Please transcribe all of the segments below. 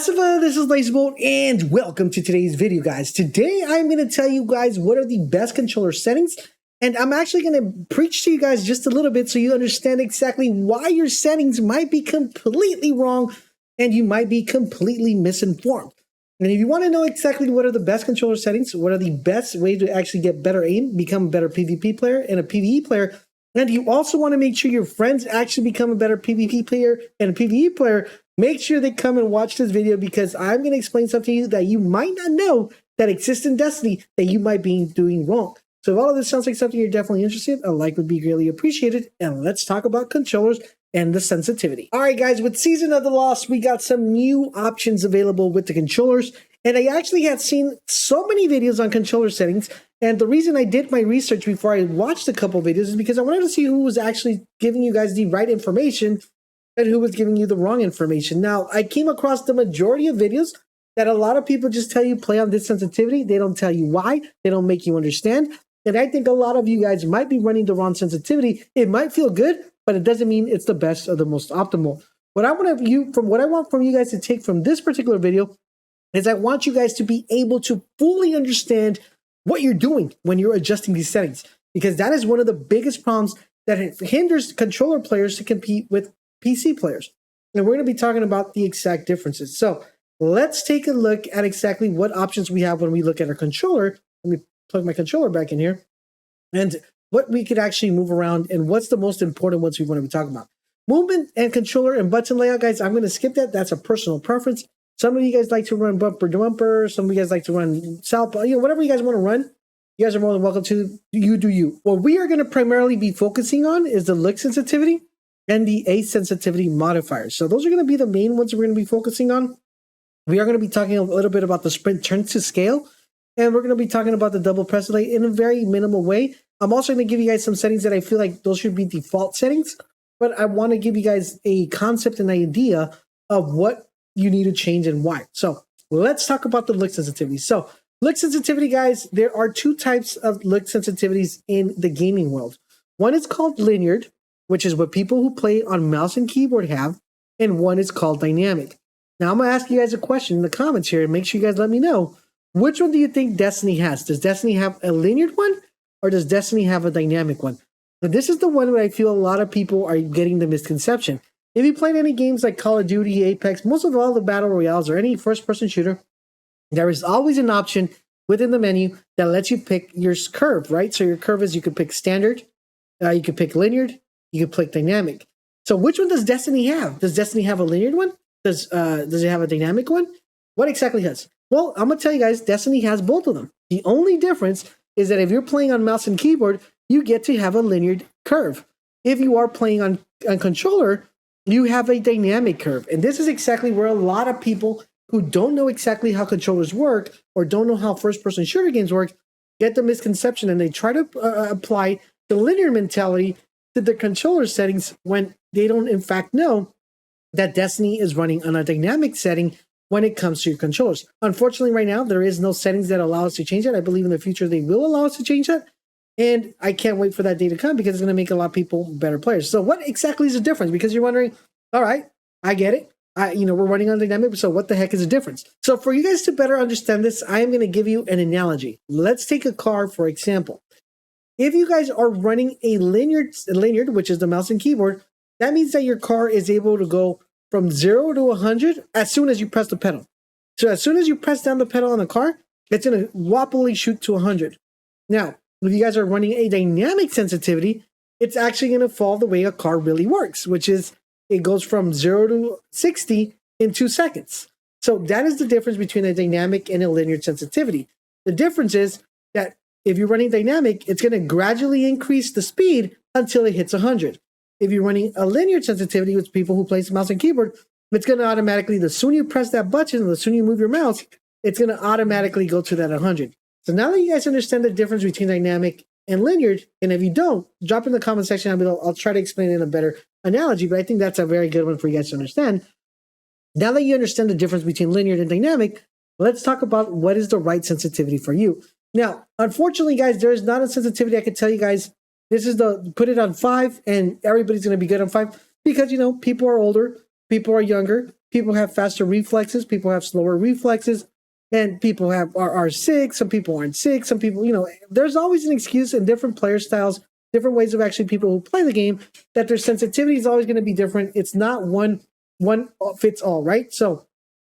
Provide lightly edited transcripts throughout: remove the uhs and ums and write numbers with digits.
Massiva, this is LaserBolt, and welcome to today's video, guys. Today, I'm going to tell you guys what are the best controller settings, and I'm actually going to preach to you guys just a little bit so you understand exactly why your settings might be completely wrong and you might be completely misinformed. And if you want to know exactly what are the best controller settings, what are the best ways to actually get better aim, become a better PvP player and a PvE player, and you also want to make sure your friends actually become a better PvP player and a PvE player, make sure they come and watch this video because I'm going to explain something to you that you might not know that exists in Destiny that you might be doing wrong. So if all of this sounds like something you're definitely interested in, a like would be greatly appreciated. And let's talk about controllers and the sensitivity. All right, guys, with Season of the Lost, we got some new options available with the controllers. And I actually had seen so many videos on controller settings. And the reason I did my research before I watched a couple videos is because I wanted to see who was actually giving you guys the right information and who was giving you the wrong information. Now, I came across the majority of videos that a lot of people just tell you play on this sensitivity. They don't tell you why. They don't make you understand. And I think a lot of you guys might be running the wrong sensitivity. It might feel good, but it doesn't mean it's the best or the most optimal. What I want from you guys to take from this particular video is I want you guys to be able to fully understand what you're doing when you're adjusting these settings, because that is one of the biggest problems that hinders controller players to compete with PC players. And we're going to be talking about the exact differences. So let's take a look at exactly what options we have when we look at our controller. Let me plug my controller back in here and what we could actually move around and what's the most important ones we want to be talking about. Movement and controller and button layout, guys, I'm going to skip that. That's a personal preference. Some of you guys like to run bumper to bumper. Some of you guys like to run south, whatever you guys want to run. You guys are more than welcome to. You do you. What we are going to primarily be focusing on is the look sensitivity and the ace sensitivity modifiers. So those are going to be the main ones we're going to be focusing on. We are going to be talking a little bit about the sprint turn to scale, and we're going to be talking about the double press delay in a very minimal way. I'm also going to give you guys some settings that I feel like those should be default settings, but I want to give you guys a concept and idea of what you need to change and why. So let's talk about the look sensitivity. So look sensitivity, guys, there are two types of look sensitivities in the gaming world. One is called linear, which is what people who play on mouse and keyboard have, and one is called dynamic. Now I'm going to ask you guys a question in the comments here, and make sure you guys let me know, which one do you think Destiny has? Does Destiny have a linear one, or does Destiny have a dynamic one? Now, this is the one where I feel a lot of people are getting the misconception. If you play any games like Call of Duty, Apex, most of all the battle royales or any first-person shooter, there is always an option within the menu that lets you pick your curve, right? So your curve is you could pick standard, you could pick linear, you could pick dynamic. So which one does Destiny have? Does Destiny have a linear one? Does it have a dynamic one? What exactly does? Well, I'm going to tell you guys, Destiny has both of them. The only difference is that if you're playing on mouse and keyboard, you get to have a linear curve. If you are playing on controller, you have a dynamic curve. And this is exactly where a lot of people who don't know exactly how controllers work or don't know how first-person shooter games work get the misconception, and they try to apply the linear mentality to the controller settings when they don't in fact know that Destiny is running on a dynamic setting when it comes to your controllers. Unfortunately, right now, there is no settings that allow us to change that. I believe in the future they will allow us to change that. And I can't wait for that day to come because it's going to make a lot of people better players. So what exactly is the difference? Because you're wondering, all right, I get it. We're running on dynamic, so what the heck is the difference? So for you guys to better understand this, I am going to give you an analogy. Let's take a car, for example. If you guys are running a linear, which is the mouse and keyboard, that means that your car is able to go from 0 to 100 as soon as you press the pedal. So as soon as you press down the pedal on the car, it's going to whoppily shoot to 100. Now, if you guys are running a dynamic sensitivity, it's actually going to fall the way a car really works, which is it goes from 0 to 60 in 2 seconds. So that is the difference between a dynamic and a linear sensitivity. The difference is that if you're running dynamic, it's going to gradually increase the speed until it hits 100. If you're running a linear sensitivity with people who play mouse and keyboard, it's going to automatically, the sooner you press that button, the sooner you move your mouse, it's going to automatically go to that 100. So now that you guys understand the difference between dynamic and linear, and if you don't, drop in the comment section. I'll try to explain it in a better analogy, but I think that's a very good one for you guys to understand. Now that you understand the difference between linear and dynamic, let's talk about what is the right sensitivity for you. Now, unfortunately, guys, there is not a sensitivity I can tell you guys, this is put it on 5 and everybody's going to be good on 5 because, people are older, people are younger, People have faster reflexes, people have slower reflexes, and people are sick, some people aren't sick, some people, there's always an excuse in different player styles, different ways of actually people who play the game, that their sensitivity is always going to be different. It's not one fits all, right? So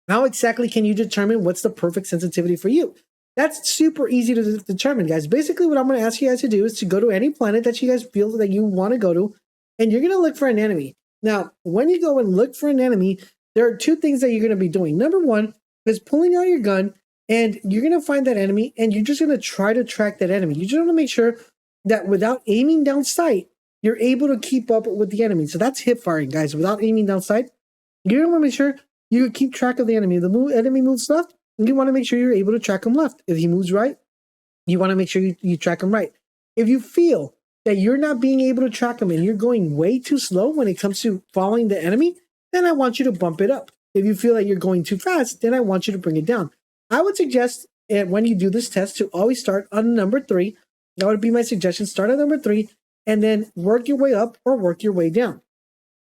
how exactly can you determine what's the perfect sensitivity for you? That's super easy to determine, guys. Basically, what I'm going to ask you guys to do is to go to any planet that you guys feel that you want to go to, and you're going to look for an enemy. Now, when you go and look for an enemy, there are two things that you're going to be doing. Number one is pulling out your gun, and you're going to find that enemy, and you're just going to try to track that enemy. You just want to make sure that without aiming down sight, you're able to keep up with the enemy. So that's hip firing, guys. Without aiming down sight, you're going to want to make sure you keep track of the enemy. The enemy moves left, you want to make sure you're able to track him left. If he moves right, you want to make sure you track him right. If you feel that you're not being able to track him and you're going way too slow when it comes to following the enemy, then I want you to bump it up. If you feel that you're going too fast, then I want you to bring it down. I would suggest when you do this test to always start on number 3. That would be my suggestion. Start at number 3 and then work your way up or work your way down.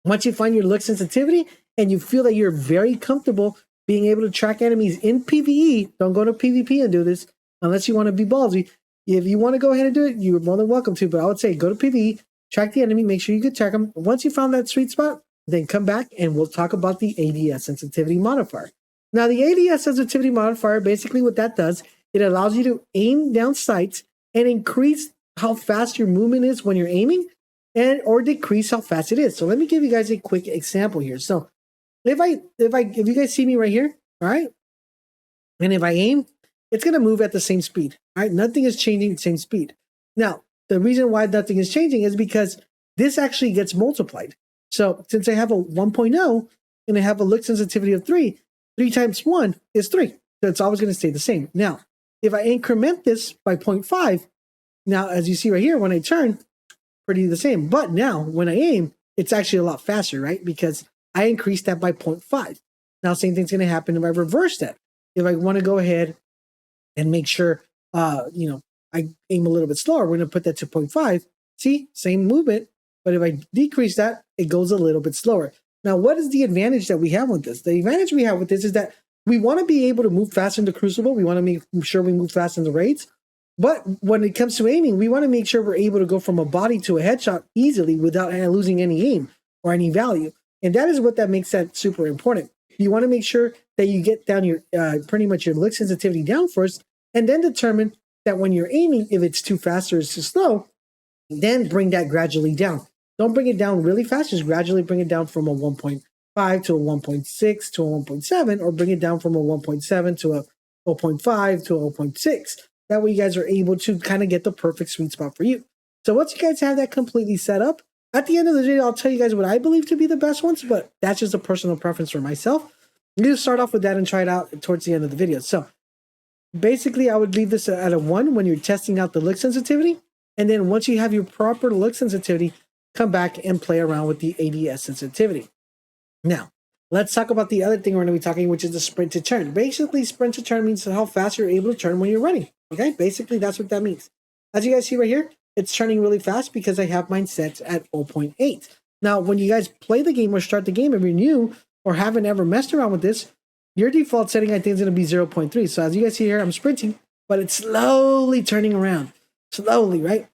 Once you find your look sensitivity and you feel that you're very comfortable being able to track enemies in PVE, don't go to PvP and do this unless you want to be ballsy. If you want to go ahead and do it, you're more than welcome to, but I would say go to PVE, track the enemy, make sure you can track them. Once you found that sweet spot, then come back and we'll talk about the ADS sensitivity modifier. Now, the ADS sensitivity modifier, basically what that does, it allows you to aim down sights and increase how fast your movement is when you're aiming, and or decrease how fast it is. So let me give you guys a quick example here. So if you guys see me right here, all right, and if I aim, it's gonna move at the same speed. All right, nothing is changing at the same speed. Now, the reason why nothing is changing is because this actually gets multiplied. So since I have a 1.0 and I have a look sensitivity of 3, 3 times 1 is 3. So it's always gonna stay the same. Now, if I increment this by 0.5, now as you see right here, when I turn, pretty the same. But now when I aim, it's actually a lot faster, right? Because I increased that by 0.5. Now, same thing's going to happen if I reverse that. If I want to go ahead and make sure, I aim a little bit slower, we're going to put that to 0.5. See, same movement. But if I decrease that, it goes a little bit slower. Now, what is the advantage that we have with this? The advantage we have with this is that we want to be able to move fast into Crucible. We want to make sure we move fast in the raids. But when it comes to aiming, we want to make sure we're able to go from a body to a headshot easily without losing any aim or any value. And that is what that makes that super important. You want to make sure that you get down your pretty much your look sensitivity down first, and then determine that when you're aiming, if it's too fast or it's too slow, then bring that gradually down. Don't bring it down really fast, just gradually bring it down from a 1.5 to a 1.6 to a 1.7, or bring it down from a 1.7 to a 0.5 to a 0.6. That way you guys are able to kind of get the perfect sweet spot for you. So once you guys have that completely set up, at the end of the day, I'll tell you guys what I believe to be the best ones, but that's just a personal preference for myself. You just start off with that and try it out towards the end of the video. So basically, I would leave this at a 1 when you're testing out the look sensitivity. And then once you have your proper look sensitivity, come back and play around with the ADS sensitivity. Now, let's talk about the other thing we're going to be talking, which is the sprint to turn. Basically, sprint to turn means how fast you're able to turn when you're running. Okay, basically, that's what that means. As you guys see right here, it's turning really fast because I have mine set at 0.8. Now, when you guys play the game or start the game, if you're new or haven't ever messed around with this, your default setting, I think, is going to be 0.3. So as you guys see here, I'm sprinting, but it's slowly turning around. Slowly, right?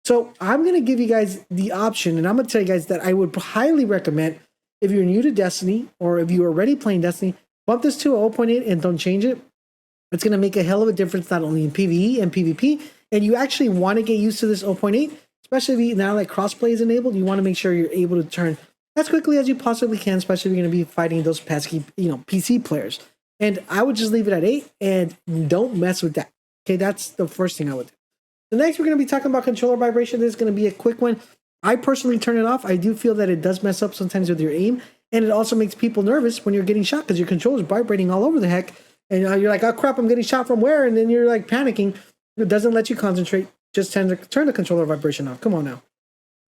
So I'm going to give you guys the option, and I'm going to tell you guys that I would highly recommend, if you're new to Destiny or if you're already playing Destiny, bump this to 0.8 and don't change it. It's going to make a hell of a difference, not only in PvE and PvP, and you actually want to get used to this 0.8, especially if now that crossplay is enabled. You want to make sure you're able to turn as quickly as you possibly can, especially if you're going to be fighting those pesky, PC players. And I would just leave it at 8 and don't mess with that. Okay, that's the first thing I would do. The next, we're going to be talking about controller vibration. This is going to be a quick one. I personally turn it off. I do feel that it does mess up sometimes with your aim, and it also makes people nervous when you're getting shot because your controller's vibrating all over the heck, and you're like, oh crap, I'm getting shot from where? And then you're like panicking. It doesn't let you concentrate. Just turn the controller vibration off. Come on now.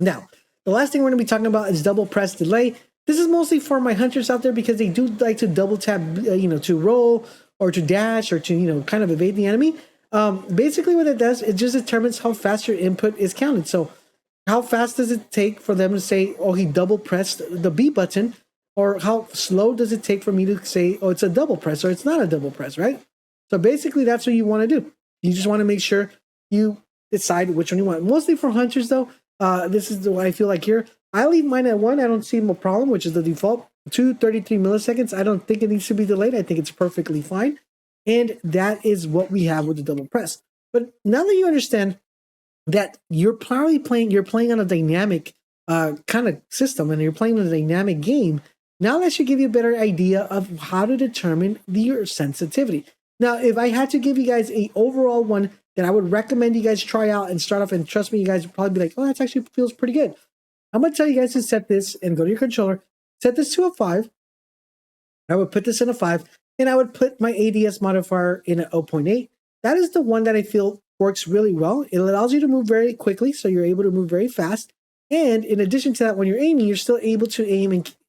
Now, the last thing we're going to be talking about is double press delay. This is mostly for my hunters out there because they do like to double tap, to roll or to dash or to, kind of evade the enemy. Basically what it does, it just determines how fast your input is counted. So how fast does it take for them to say, oh, he double pressed the B button? or how slow does it take for me to say, oh, it's a double press or it's not a double press, right? So basically that's what you want to do. You just want to make sure you decide which one you want. Mostly for hunters though, this is the way I feel like here. I leave mine at 1. I don't see no problem, which is the default. 33 milliseconds. I don't think it needs to be delayed. I think it's perfectly fine. And that is what we have with the double press. But now that you understand that you're playing on a dynamic kind of system and you're playing a dynamic game, now that should give you a better idea of how to determine your sensitivity. Now, if I had to give you guys a overall one that I would recommend you guys try out and start off, and trust me, you guys would probably be like, oh, that actually feels pretty good. I'm going to tell you guys to set this and go to your controller, set this to a 5. I would put this in a 5, and I would put my ADS modifier in a 0.8. That is the one that I feel works really well. It allows you to move very quickly, so you're able to move very fast. And in addition to that, when you're aiming, you're still able to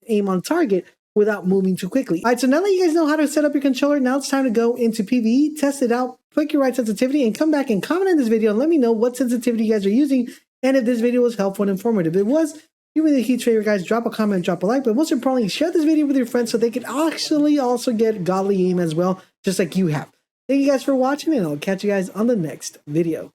aim on target without moving too quickly. All right, so now that you guys know how to set up your controller, now it's time to go into PVE, test it out, pick your right sensitivity, and come back and comment on this video and let me know what sensitivity you guys are using and if this video was helpful and informative. If it was, do me a huge favor, guys, drop a comment, drop a like, but most importantly, share this video with your friends so they can actually also get godly aim as well, just like you have. Thank you guys for watching, and I'll catch you guys on the next video.